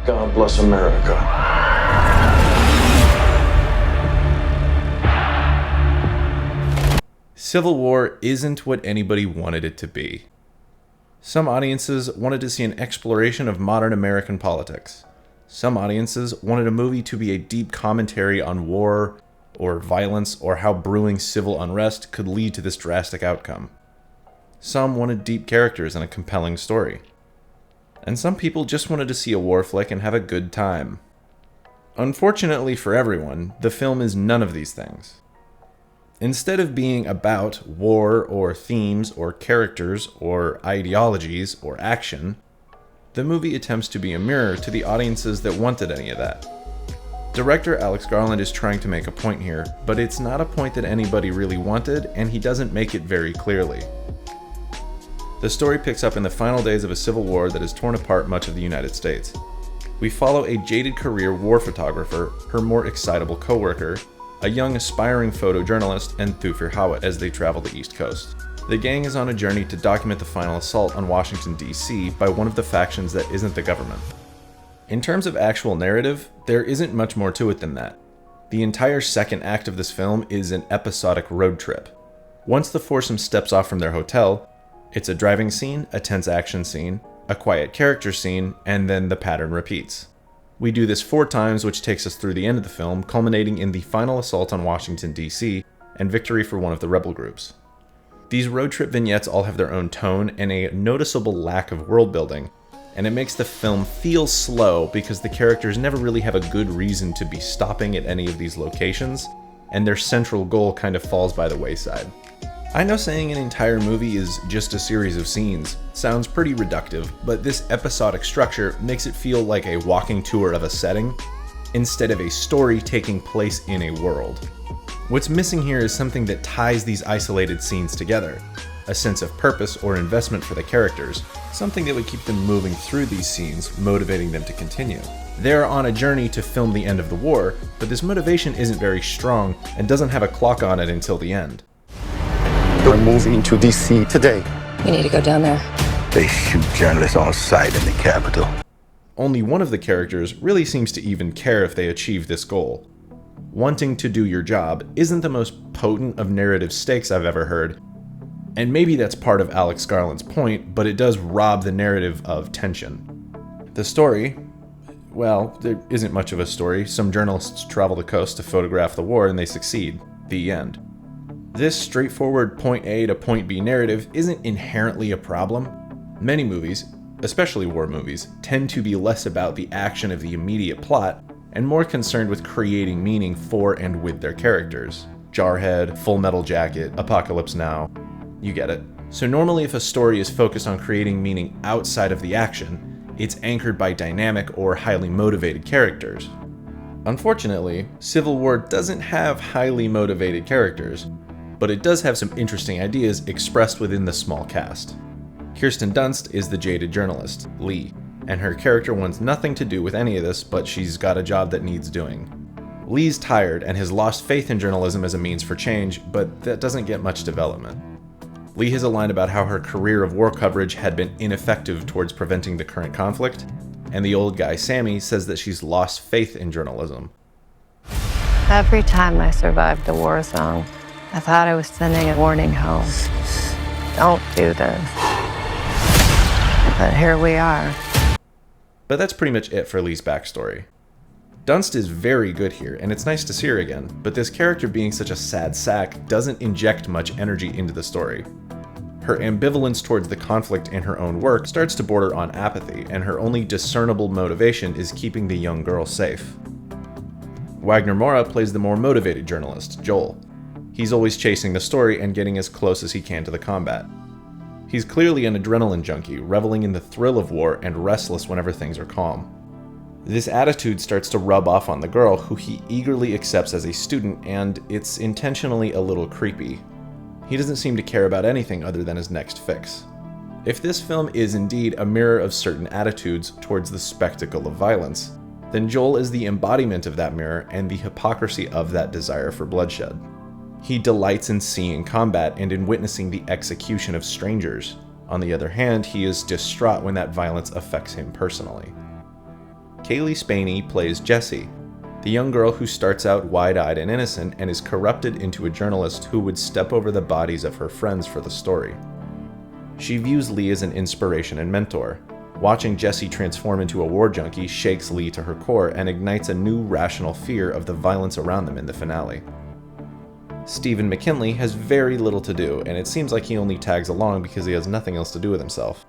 God bless America. Civil War isn't what anybody wanted it to be. Some audiences wanted to see an exploration of modern American politics. Some audiences wanted a movie to be a deep commentary on war or violence or how brewing civil unrest could lead to this drastic outcome. Some wanted deep characters and a compelling story. And some people just wanted to see a war flick and have a good time. Unfortunately for everyone, the film is none of these things. Instead of being about war or themes or characters or ideologies or action, the movie attempts to be a mirror to the audiences that wanted any of that. Director Alex Garland is trying to make a point here, but it's not a point that anybody really wanted, and he doesn't make it very clearly. The story picks up in the final days of a civil war that has torn apart much of the United States. We follow a jaded career war photographer, her more excitable co-worker, a young aspiring photojournalist, and Thufir Hawat as they travel the East Coast. The gang is on a journey to document the final assault on Washington, D.C. by one of the factions that isn't the government. In terms of actual narrative, there isn't much more to it than that. The entire second act of this film is an episodic road trip. Once the foursome steps off from their hotel, it's a driving scene, a tense action scene, a quiet character scene, and then the pattern repeats. We do this 4 times, which takes us through the end of the film, culminating in the final assault on Washington, D.C., and victory for one of the rebel groups. These road trip vignettes all have their own tone and a noticeable lack of world building, and it makes the film feel slow because the characters never really have a good reason to be stopping at any of these locations, and their central goal kind of falls by the wayside. I know saying an entire movie is just a series of scenes sounds pretty reductive, but this episodic structure makes it feel like a walking tour of a setting, instead of a story taking place in a world. What's missing here is something that ties these isolated scenes together, a sense of purpose or investment for the characters, something that would keep them moving through these scenes, motivating them to continue. They're on a journey to film the end of the war, but this motivation isn't very strong and doesn't have a clock on it until the end. We're moving to D.C. today. We need to go down there. They shoot journalists on sight in the Capitol. Only one of the characters really seems to even care if they achieve this goal. Wanting to do your job isn't the most potent of narrative stakes I've ever heard, and maybe that's part of Alex Garland's point, but it does rob the narrative of tension. The story, well, there isn't much of a story. Some journalists travel the coast to photograph the war and they succeed. The end. This straightforward point A to point B narrative isn't inherently a problem. Many movies, especially war movies, tend to be less about the action of the immediate plot and more concerned with creating meaning for and with their characters. Jarhead, Full Metal Jacket, Apocalypse Now, you get it. So normally if a story is focused on creating meaning outside of the action, it's anchored by dynamic or highly motivated characters. Unfortunately, Civil War doesn't have highly motivated characters, but it does have some interesting ideas expressed within the small cast. Kirsten Dunst is the jaded journalist, Lee, and her character wants nothing to do with any of this, but she's got a job that needs doing. Lee's tired and has lost faith in journalism as a means for change, but that doesn't get much development. Lee has a line about how her career of war coverage had been ineffective towards preventing the current conflict, and the old guy, Sammy, says that she's lost faith in journalism. Every time I survived a war zone, I thought I was sending a warning home. Don't do this. But here we are. But that's pretty much it for Lee's backstory. Dunst is very good here, and it's nice to see her again, but this character being such a sad sack doesn't inject much energy into the story. Her ambivalence towards the conflict in her own work starts to border on apathy, and her only discernible motivation is keeping the young girl safe. Wagner Moura plays the more motivated journalist, Joel. He's always chasing the story and getting as close as he can to the combat. He's clearly an adrenaline junkie, reveling in the thrill of war and restless whenever things are calm. This attitude starts to rub off on the girl, who he eagerly accepts as a student, and it's intentionally a little creepy. He doesn't seem to care about anything other than his next fix. If this film is indeed a mirror of certain attitudes towards the spectacle of violence, then Joel is the embodiment of that mirror and the hypocrisy of that desire for bloodshed. He delights in seeing combat and in witnessing the execution of strangers. On the other hand, he is distraught when that violence affects him personally. Kaylee Spaney plays Jessie, the young girl who starts out wide-eyed and innocent and is corrupted into a journalist who would step over the bodies of her friends for the story. She views Lee as an inspiration and mentor. Watching Jessie transform into a war junkie shakes Lee to her core and ignites a new rational fear of the violence around them in the finale. Stephen McKinley has very little to do, and it seems like he only tags along because he has nothing else to do with himself.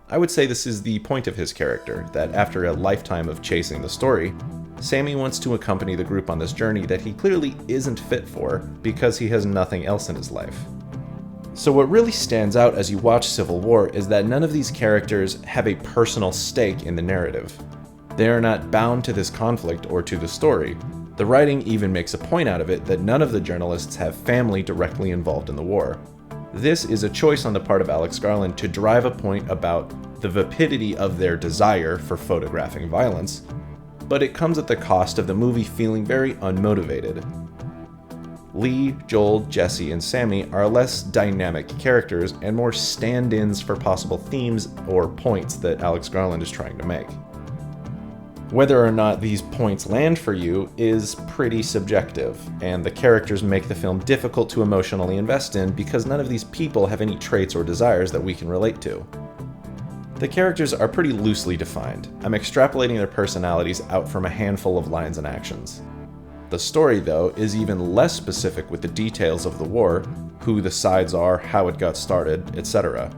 I would say this is the point of his character, that after a lifetime of chasing the story, Sammy wants to accompany the group on this journey that he clearly isn't fit for because he has nothing else in his life. So what really stands out as you watch Civil War is that none of these characters have a personal stake in the narrative. They are not bound to this conflict or to the story. The writing even makes a point out of it that none of the journalists have family directly involved in the war. This is a choice on the part of Alex Garland to drive a point about the vapidity of their desire for photographing violence, but it comes at the cost of the movie feeling very unmotivated. Lee, Joel, Jessie, and Sammy are less dynamic characters and more stand-ins for possible themes or points that Alex Garland is trying to make. Whether or not these points land for you is pretty subjective, and the characters make the film difficult to emotionally invest in because none of these people have any traits or desires that we can relate to. The characters are pretty loosely defined. I'm extrapolating their personalities out from a handful of lines and actions. The story, though, is even less specific with the details of the war, who the sides are, how it got started, etc.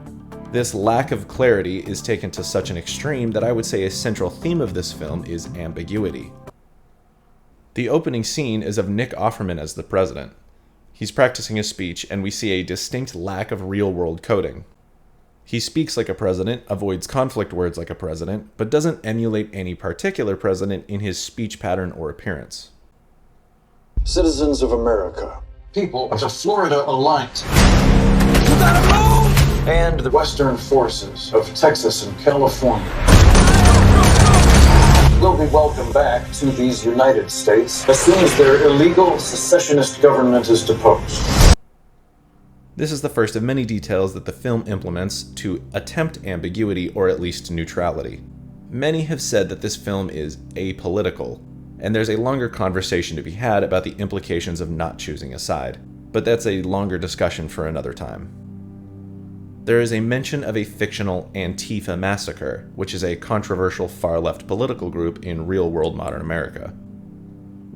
This lack of clarity is taken to such an extreme that I would say a central theme of this film is ambiguity. The opening scene is of Nick Offerman as the president. He's practicing a speech, and we see a distinct lack of real-world coding. He speaks like a president, avoids conflict words like a president, but doesn't emulate any particular president in his speech pattern or appearance. Citizens of America, people of the Florida Alliance, and the Western forces of Texas and California will be welcomed back to these United States as soon as their illegal secessionist government is deposed. This is the first of many details that the film implements to attempt ambiguity or at least neutrality. Many have said that this film is apolitical, and there's a longer conversation to be had about the implications of not choosing a side, but that's a longer discussion for another time. There is a mention of a fictional Antifa massacre, which is a controversial far-left political group in real-world modern America.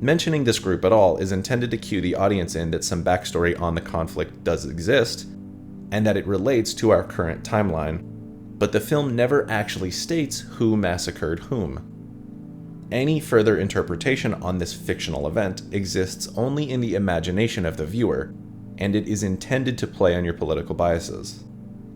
Mentioning this group at all is intended to cue the audience in that some backstory on the conflict does exist, and that it relates to our current timeline, but the film never actually states who massacred whom. Any further interpretation on this fictional event exists only in the imagination of the viewer, and it is intended to play on your political biases.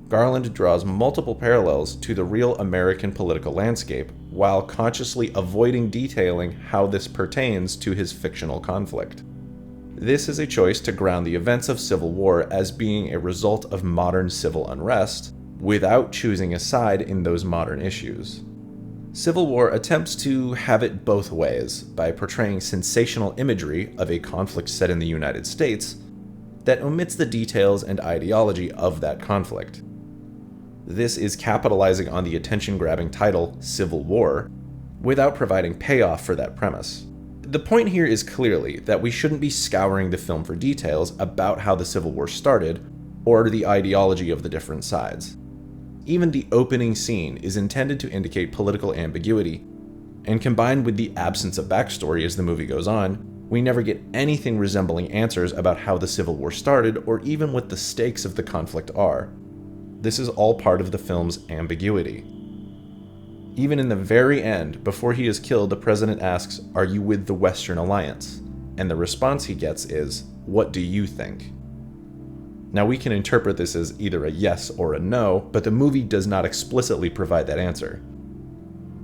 Garland draws multiple parallels to the real American political landscape, while consciously avoiding detailing how this pertains to his fictional conflict. This is a choice to ground the events of Civil War as being a result of modern civil unrest, without choosing a side in those modern issues. Civil War attempts to have it both ways by portraying sensational imagery of a conflict set in the United States that omits the details and ideology of that conflict. This is capitalizing on the attention-grabbing title, Civil War, without providing payoff for that premise. The point here is clearly that we shouldn't be scouring the film for details about how the Civil War started, or the ideology of the different sides. Even the opening scene is intended to indicate political ambiguity, and combined with the absence of backstory as the movie goes on, we never get anything resembling answers about how the Civil War started or even what the stakes of the conflict are. This is all part of the film's ambiguity. Even in the very end, before he is killed, the president asks, "Are you with the Western Alliance?" And the response he gets is, "What do you think?" Now we can interpret this as either a yes or a no, but the movie does not explicitly provide that answer.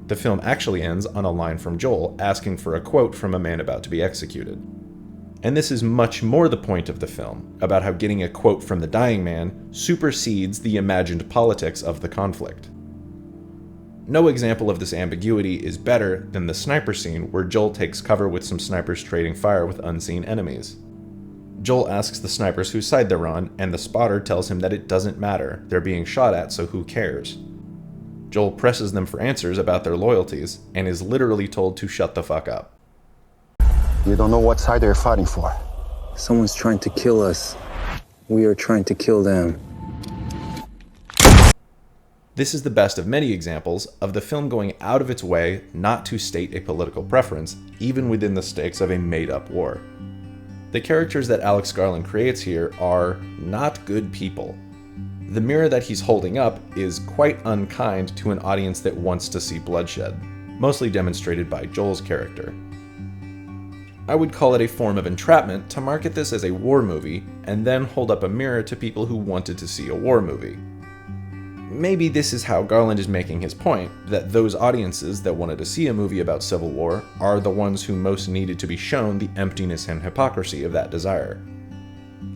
The film actually ends on a line from Joel asking for a quote from a man about to be executed. And this is much more the point of the film, about how getting a quote from the dying man supersedes the imagined politics of the conflict. No example of this ambiguity is better than the sniper scene where Joel takes cover with some snipers trading fire with unseen enemies. Joel asks the snipers whose side they're on, and the spotter tells him that it doesn't matter, they're being shot at, so who cares? Joel presses them for answers about their loyalties and is literally told to shut the fuck up. You don't know what side they're fighting for. Someone's trying to kill us. We are trying to kill them. This is the best of many examples of the film going out of its way not to state a political preference, even within the stakes of a made-up war. The characters that Alex Garland creates here are not good people. The mirror that he's holding up is quite unkind to an audience that wants to see bloodshed, mostly demonstrated by Joel's character. I would call it a form of entrapment to market this as a war movie and then hold up a mirror to people who wanted to see a war movie. Maybe this is how Garland is making his point, that those audiences that wanted to see a movie about Civil War are the ones who most needed to be shown the emptiness and hypocrisy of that desire.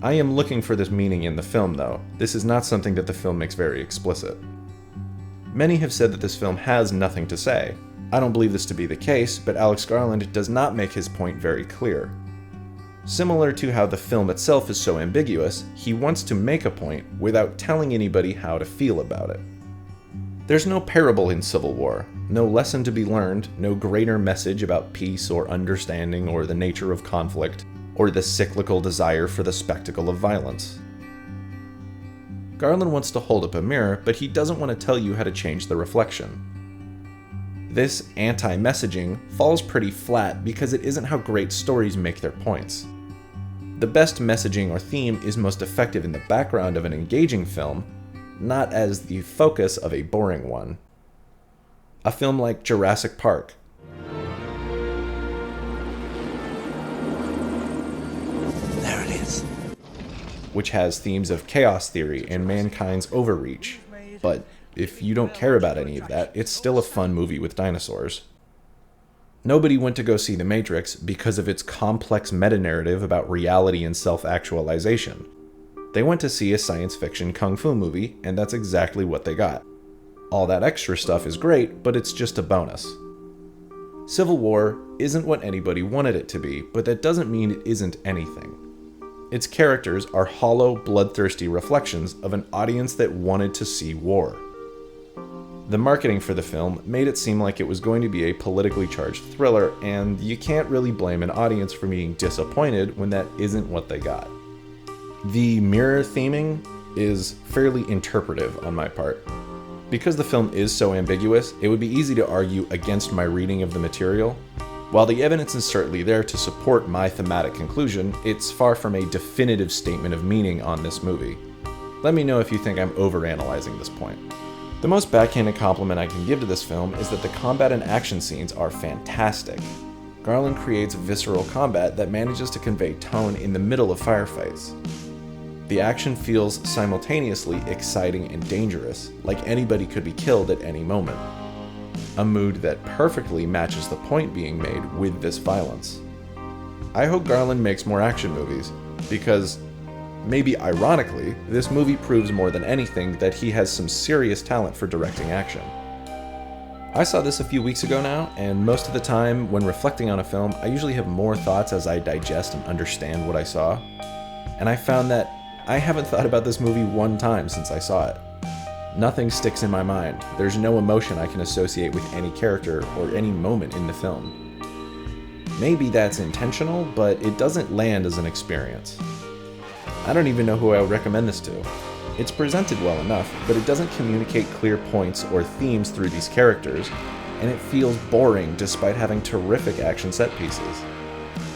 I am looking for this meaning in the film, though. This is not something that the film makes very explicit. Many have said that this film has nothing to say. I don't believe this to be the case, but Alex Garland does not make his point very clear. Similar to how the film itself is so ambiguous, he wants to make a point without telling anybody how to feel about it. There's no parable in Civil War, no lesson to be learned, no greater message about peace or understanding or the nature of conflict, or the cyclical desire for the spectacle of violence. Garland wants to hold up a mirror, but he doesn't want to tell you how to change the reflection. This anti-messaging falls pretty flat because it isn't how great stories make their points. The best messaging or theme is most effective in the background of an engaging film, not as the focus of a boring one. A film like Jurassic Park. There it is. Which has themes of chaos theory and mankind's overreach, but if you don't care about any of that, it's still a fun movie with dinosaurs. Nobody went to go see The Matrix because of its complex meta-narrative about reality and self-actualization. They went to see a science fiction kung fu movie, and that's exactly what they got. All that extra stuff is great, but it's just a bonus. Civil War isn't what anybody wanted it to be, but that doesn't mean it isn't anything. Its characters are hollow, bloodthirsty reflections of an audience that wanted to see war. The marketing for the film made it seem like it was going to be a politically charged thriller, and you can't really blame an audience for being disappointed when that isn't what they got. The mirror theming is fairly interpretive on my part. Because the film is so ambiguous, it would be easy to argue against my reading of the material. While the evidence is certainly there to support my thematic conclusion, it's far from a definitive statement of meaning on this movie. Let me know if you think I'm overanalyzing this point. The most backhanded compliment I can give to this film is that the combat and action scenes are fantastic. Garland creates visceral combat that manages to convey tone in the middle of firefights. The action feels simultaneously exciting and dangerous, like anybody could be killed at any moment. A mood that perfectly matches the point being made with this violence. I hope Garland makes more action movies, because, maybe ironically, this movie proves more than anything that he has some serious talent for directing action. I saw this a few weeks ago now, and most of the time when reflecting on a film, I usually have more thoughts as I digest and understand what I saw. And I found that I haven't thought about this movie one time since I saw it. Nothing sticks in my mind. There's no emotion I can associate with any character or any moment in the film. Maybe that's intentional, but it doesn't land as an experience. I don't even know who I would recommend this to. It's presented well enough, but it doesn't communicate clear points or themes through these characters, and it feels boring despite having terrific action set pieces.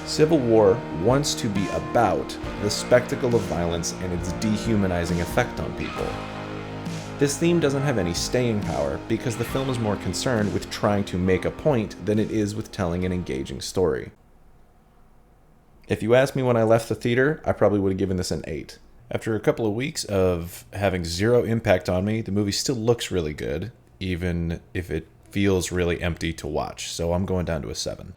Civil War wants to be about the spectacle of violence and its dehumanizing effect on people. This theme doesn't have any staying power because the film is more concerned with trying to make a point than it is with telling an engaging story. If you asked me when I left the theater, I probably would have given this an 8. After a couple of weeks of having zero impact on me, the movie still looks really good, even if it feels really empty to watch, so I'm going down to a 7.